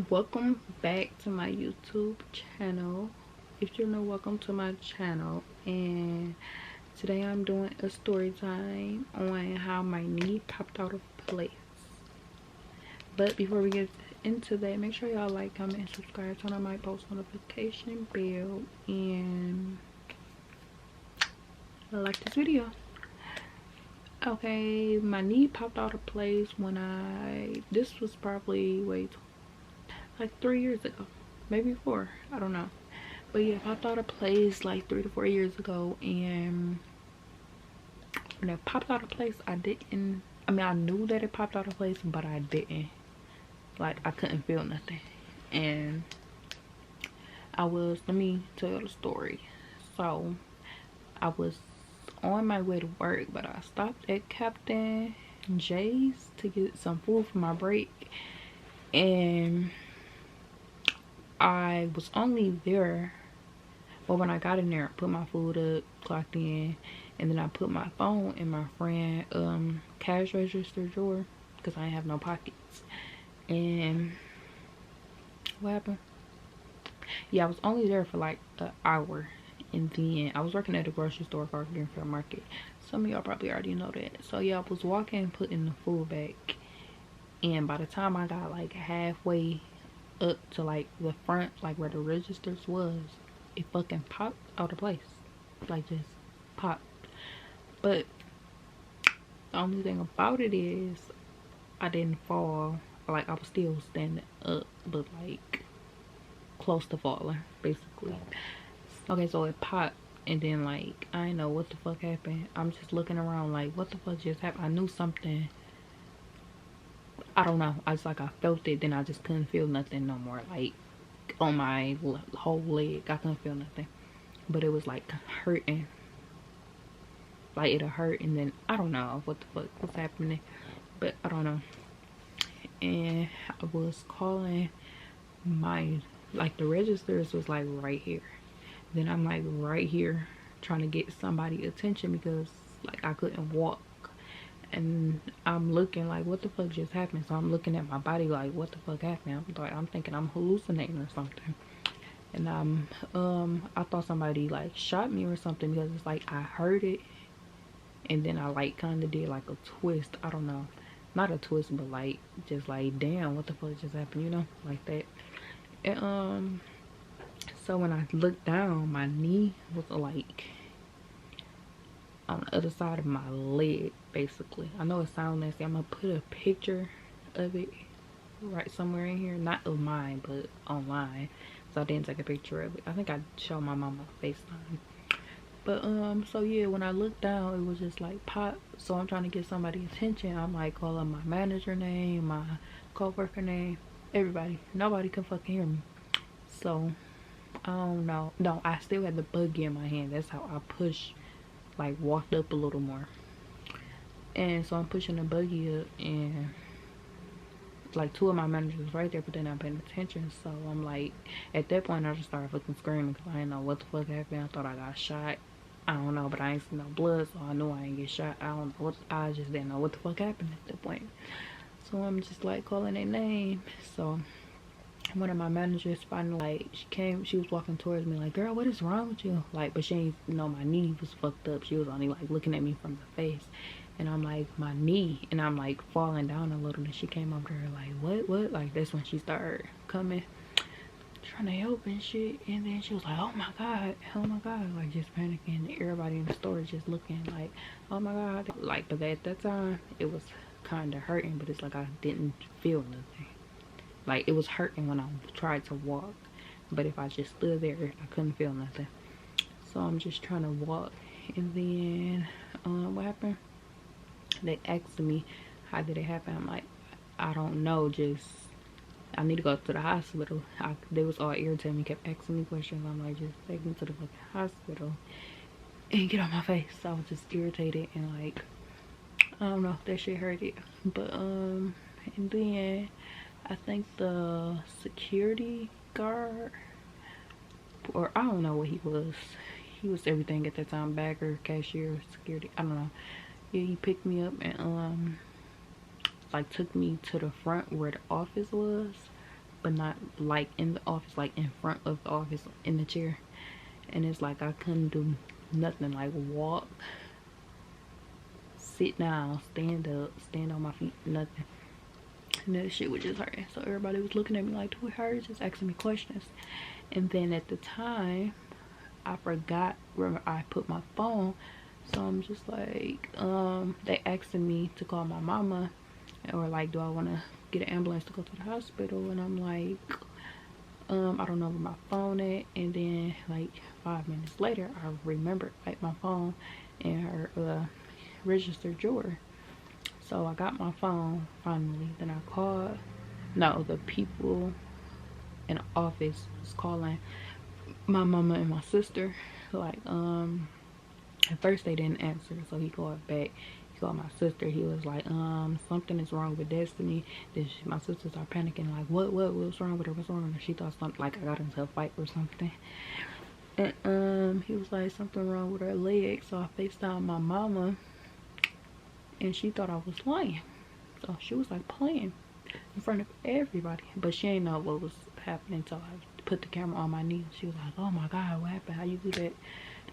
Welcome back to my YouTube channel. If you're new, welcome to my channel. And today I'm doing a story time on how my knee popped out of place. But before we get into that, make sure y'all like, comment, and subscribe, turn on my post notification bell, and like this video. Okay, my knee popped out of place when this was probably like 3 years ago, maybe 4, I don't know. But yeah, it popped out of place like 3 to 4 years ago. And when it popped out of place, I knew that it popped out of place, but I didn't, like, I couldn't feel nothing. And let me tell you the story. So I was on my way to work, but I stopped at Captain J's to get some food for my break. And I was only there, well, when I got in there, I put my food up, clocked in, and then I put my phone in my friend cash register drawer because I didn't have no pockets. And what happened? Yeah, I was only there for like an hour, and then I was working at a grocery store, Garden Fair Market. Some of y'all probably already know that. So yeah, I was walking, putting the food back, and by the time I got like halfway up to like the front, like where the registers was, it fucking popped out of place. Like, just popped. But the only thing about it is I didn't fall. Like, I was still standing up, but like close to falling, basically. Okay, so it popped, and then like I didn't know what the fuck happened. I'm just looking around like, what the fuck just happened? I knew something, I don't know, I felt it, then I just couldn't feel nothing no more. Like, on my whole leg, I couldn't feel nothing, but it was like hurting. Like, it'll hurt, and then I don't know what the fuck was happening, but I don't know. And I was calling like the registers was like right here. Then I'm like right here trying to get somebody attention because like I couldn't walk. And I'm looking like, what the fuck just happened? So I'm looking at my body like, what the fuck happened? I'm thinking I'm hallucinating or something. And I thought somebody like shot me or something, because it's like I heard it, and then I like kind of did like a twist. I don't know, not a twist, but like just like, damn, what the fuck just happened, you know, like that. And so when I looked down, my knee was like on the other side of my leg, basically. I know it sounds nasty. I'm gonna put a picture of it right somewhere in here, not of mine but online, so I didn't take a picture of it. I think I showed my mama on FaceTime. But so yeah, when I looked down, it was just like pop. So I'm trying to get somebody attention. I'm like calling my manager name, my co-worker name, everybody. Nobody can fucking hear me. So I don't know. No, I still had the buggy in my hand. That's how I pushed, like walked up a little more. And so I'm pushing the buggy up, and like 2 of my managers right there, but they're not paying attention. So I'm like, at that point I just started fucking screaming because I didn't know what the fuck happened. I thought I got shot. I don't know, but I ain't seen no blood, so I knew I ain't get shot. I just didn't know what the fuck happened at that point. So I'm just like calling their name. So one of my managers finally, like, she was walking towards me like, girl, what is wrong with you? Like, but she ain't know my knee was fucked up. She was only like looking at me from the face. And I'm like, my knee, and I'm like falling down a little, and she came over there like, what? Like, that's when she started coming, trying to help and shit. And then she was like, oh my god, like just panicking. Everybody in the store just looking like, oh my god. Like, but at that time it was kind of hurting, but it's like I didn't feel nothing. Like, it was hurting when I tried to walk, but if I just stood there, I couldn't feel nothing. So I'm just trying to walk, and then what happened? They asked me, how did it happen? I'm like, I don't know, just I need to go to the hospital. They was all irritating me, kept asking me questions. I'm like, just take me to the fucking hospital and get on my face. So I was just irritated, and like, I don't know, that shit hurt it. But and then I think the security guard, or I don't know what he was everything at that time, bagger, cashier, security, I don't know. Yeah, he picked me up and like took me to the front where the office was, but not like in the office, like in front of the office in the chair. And it's like I couldn't do nothing, like walk, sit down, stand up, stand on my feet, nothing. And that shit was just hurting. So everybody was looking at me like, do it hurt? Just asking me questions. And then at the time, I forgot where I put my phone. So I'm just like, they asking me to call my mama, or like, do I want to get an ambulance to go to the hospital? And I'm like, I don't know where my phone at. And then like 5 minutes later, I remembered like my phone in her registered drawer. So I got my phone finally. Then I called, no, the people in the office was calling my mama and my sister. Like, at first they didn't answer, so he called back. He called my sister. He was like, something is wrong with Destiny. Then my sister started panicking, like, what's wrong with her? What's wrong with her? She thought something, like I got into a fight or something. And he was like, something wrong with her leg. So I FaceTimed my mama, and she thought I was lying. So she was like playing in front of everybody, but she ain't know what was happening until I put the camera on my knee. She was like, oh my god, what happened? How you do that?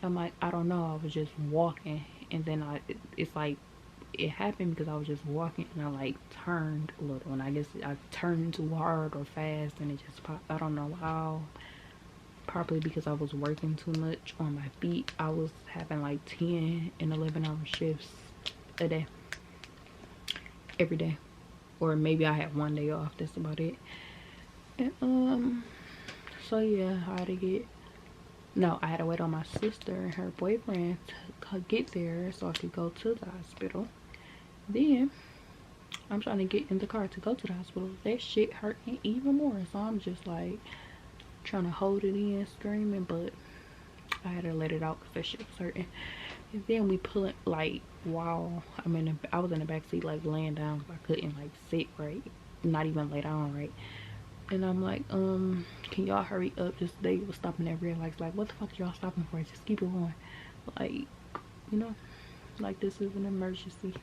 I'm like, I don't know, I was just walking. And then it's like it happened because I was just walking, and I like turned a little, and I guess I turned too hard or fast, and it just popped. I don't know how. Probably because I was working too much on my feet. I was having like 10 and 11-hour shifts a day, every day. Or maybe I had one day off, that's about it. And so yeah, I had to wait on my sister and her boyfriend to get there so I could go to the hospital. Then I'm trying to get in the car to go to the hospital. That shit hurting even more, so I'm just like trying to hold it in, screaming, but I had to let it out because that shit was hurting. And then we pull it, like, while I was in the back seat, like laying down because I couldn't like sit right, not even lay down right. And I'm like, can y'all hurry up? Just, they was stopping at red lights, like, what the fuck y'all stopping for? Just keep it going, like, you know, like this is an emergency.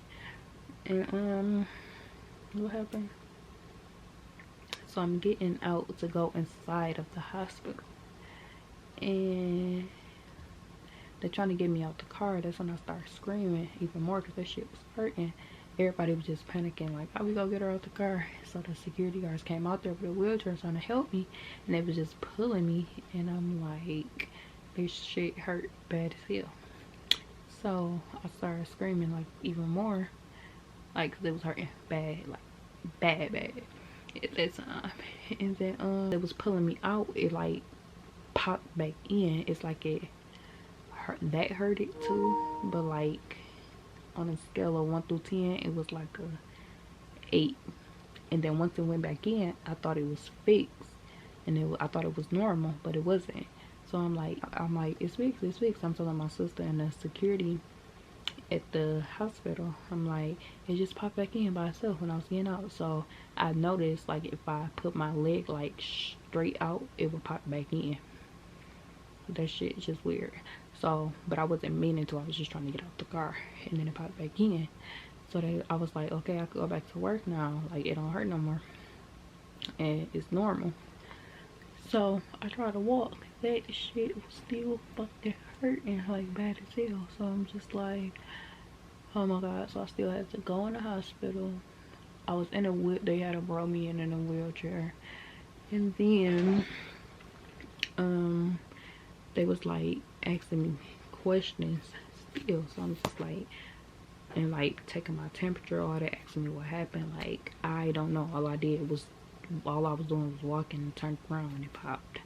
And what happened? So I'm getting out to go inside of the hospital, and they're trying to get me out the car. That's when I start screaming even more because that shit was hurting. Everybody was just panicking, like, how we gonna get her out the car? So the security guards came out there with a wheelchair trying to help me, and they was just pulling me, and I'm like, this shit hurt bad as hell. So I started screaming like even more, like, because it was hurting bad, like bad at that time. And then it was pulling me out, it like popped back in. It's like it hurt, that hurt it too, but like on a scale of 1 through 10, it was like a 8. And then once it went back in, I thought it was fixed, and I thought it was normal, but it wasn't. So I'm like, it's fixed. I'm telling my sister and the security at the hospital, I'm like, it just popped back in by itself when I was getting out. So I noticed, like, if I put my leg like straight out, it would pop back in. That shit is just weird. So, but I wasn't meaning to. I was just trying to get out the car, and then it popped back in. So I was like, okay, I could go back to work now. Like, it don't hurt no more, and it's normal. So I tried to walk. That shit was still fucking hurting, like bad as hell. So I'm just like, oh my god. So I still had to go in the hospital. I was in a wheel. They had to brought me in a wheelchair, and then they was like asking me questions still. So I'm just like, and like taking my temperature, all that, asking me what happened. Like, I don't know. All I was doing was walking and turned around and it popped.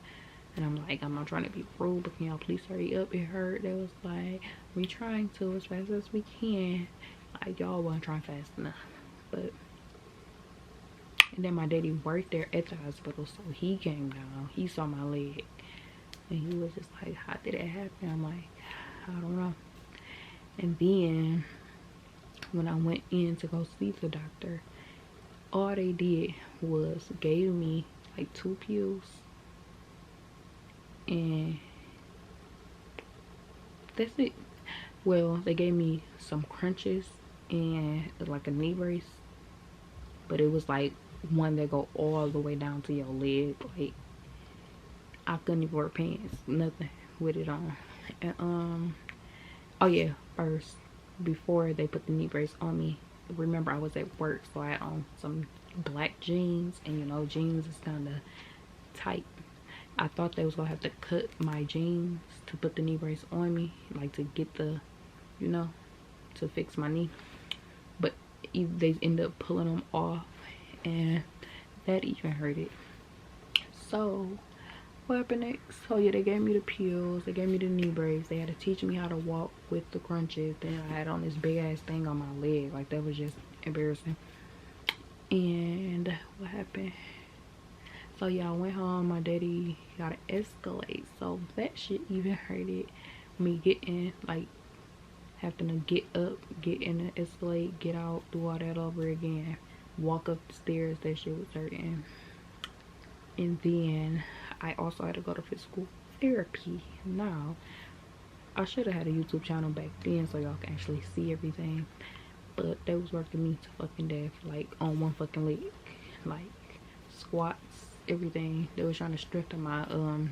And I'm like, I'm not trying to be rude, but can y'all please hurry up? It hurt. They was like, we trying to as fast as we can. Like, y'all wasn't trying fast enough. But and then my daddy worked there at the hospital, so he came down. He saw my leg, and he was just like, how did it happen? I'm like, I don't know. And then when I went in to go see the doctor, all they did was gave me like 2 pills, and that's it. Well, they gave me some crunches and like a knee brace, but it was like one that go all the way down to your leg. Like, I couldn't even wear pants, nothing with it on. And oh yeah, first, before they put the knee brace on me, remember I was at work, so I had on some black jeans, and you know jeans is kind of tight. I thought they was gonna have to cut my jeans to put the knee brace on me, like to get the, you know, to fix my knee, but they ended up pulling them off, and that even hurt it. So what happened next? So yeah, they gave me the pills, they gave me the knee brace, they had to teach me how to walk with the crunches. Then I had on this big ass thing on my leg, like that was just embarrassing. And what happened? So yeah, I went home, my daddy got an Escalade, so that shit even hurted. Me getting, like, having to get up, get in the Escalade, get out, do all that over again, walk up the stairs, that shit was hurting. And then I also had to go to physical therapy. Now, I should have had a YouTube channel back then so y'all can actually see everything, but they was working me to fucking death, like on one fucking leg, like squats, everything. They was trying to strengthen my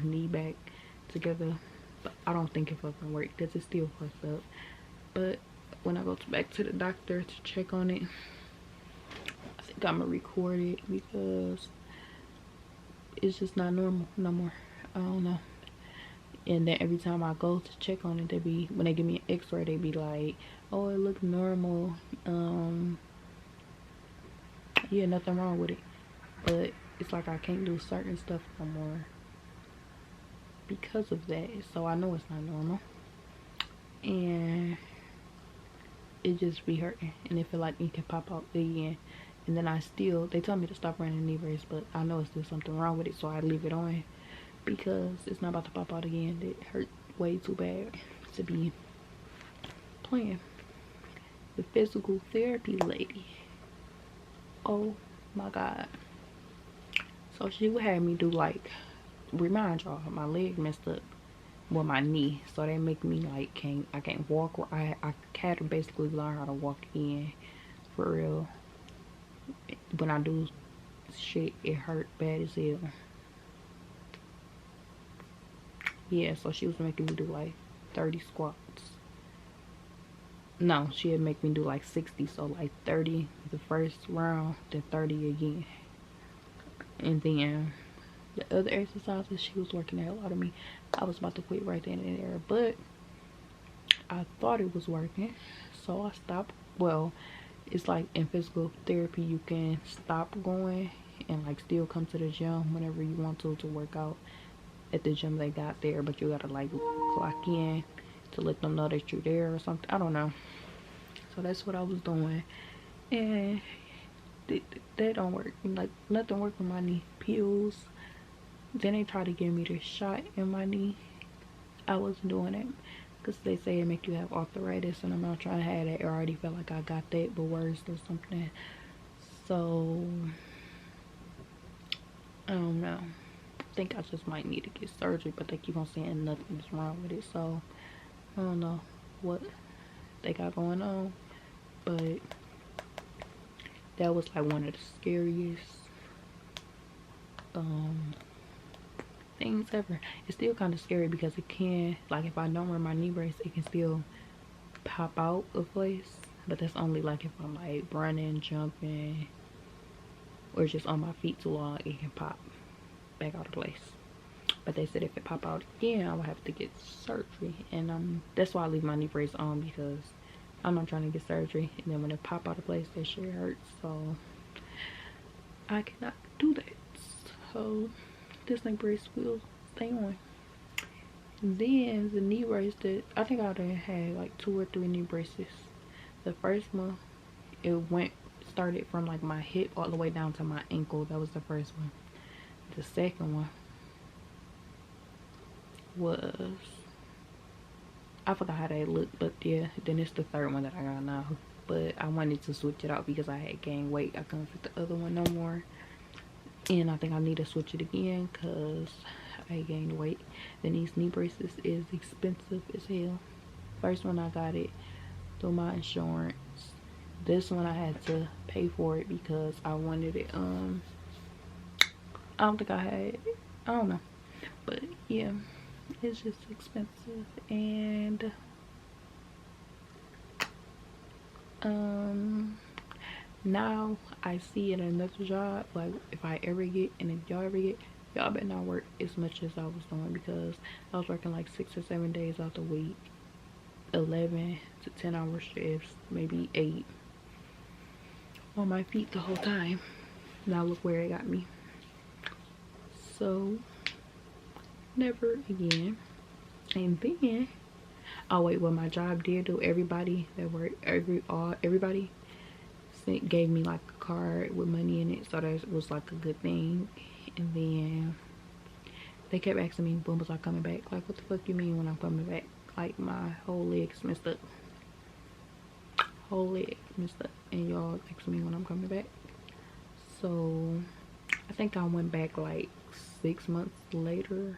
knee back together, but I don't think it fucking worked because it's still fucked up. But when I go back to the doctor to check on it, I think I'm gonna record it because it's just not normal no more. I don't know. And then every time I go to check on it, when they give me an x-ray, they be like, oh, it looks normal, yeah, nothing wrong with it. But it's like I can't do certain stuff no more because of that. So I know it's not normal, and it just be hurting, and it feel like it can pop out again. And then they tell me to stop running knee brace, but I know it's still something wrong with it, so I leave it on because it's not about to pop out again. It hurt way too bad to be playing. The physical therapy lady, oh my god. So she would have me do, like, remind y'all, my leg messed up, well, my knee, so they make me like I can't walk. I had to basically learn how to walk again, for real. When I do shit, it hurt bad as hell. Yeah, so she was making me do like 30 squats. No, she'd make me do like 60, so like 30 the first round, then 30 again. And then the other exercises, she was working at a lot of me. I was about to quit right then and there, but I thought it was working, so I stopped. Well, it's like in physical therapy, you can stop going and like still come to the gym whenever you want to work out at the gym they got there, but you gotta like clock in to let them know that you're there or something. I don't know. So that's what I was doing, and they don't work. Like, nothing worked with my knee. Pills. Then they tried to give me this shot in my knee. I wasn't doing it because they say it make you have arthritis, and I'm not trying to have that. I already felt like I got that, but worse or something. So I don't know. I think I just might need to get surgery, but they keep on saying nothing's wrong with it. So I don't know what they got going on, but that was like one of the scariest things ever. It's still kind of scary because it can, like, if I don't wear my knee brace, it can still pop out of place, but that's only like if I'm like running, jumping, or just on my feet too long, it can pop back out of place. But they said if it pop out again, I would have to get surgery, and that's why I leave my knee brace on, because I'm not trying to get surgery, and then when it pop out of place, that shit hurts. So I cannot do that. So this knee brace will stay on. And then the knee brace that I think I already had like 2 or 3 knee braces. The first one, it started from like my hip all the way down to my ankle. That was the first one. The second one was, I forgot how they looked, but yeah, then it's the third one that I got now. But I wanted to switch it out because I had gained weight. I couldn't fit the other one no more, and I think I need to switch it again because I gained weight. Then these knee braces is expensive as hell. First one I got it through my insurance. This one I had to pay for it because I wanted it. I don't think I had, I don't know, but yeah, it's just expensive. And now I see in another job, like if I ever get, and if y'all ever get, y'all better not work as much as I was doing, because I was working like 6 or 7 days out the week, 11 to 10 hour shifts, maybe 8, on my feet the whole time. Now look where it got me. So never again. And then, oh wait, what my job did do, everybody that worked, everybody gave me like a card with money in it, so that was like a good thing. And then they kept asking me, when was I coming back? Like, what the fuck you mean when I'm coming back? Like, my whole leg's messed up. Whole leg messed up, and y'all asking me when I'm coming back. So I think I went back like 6 months later.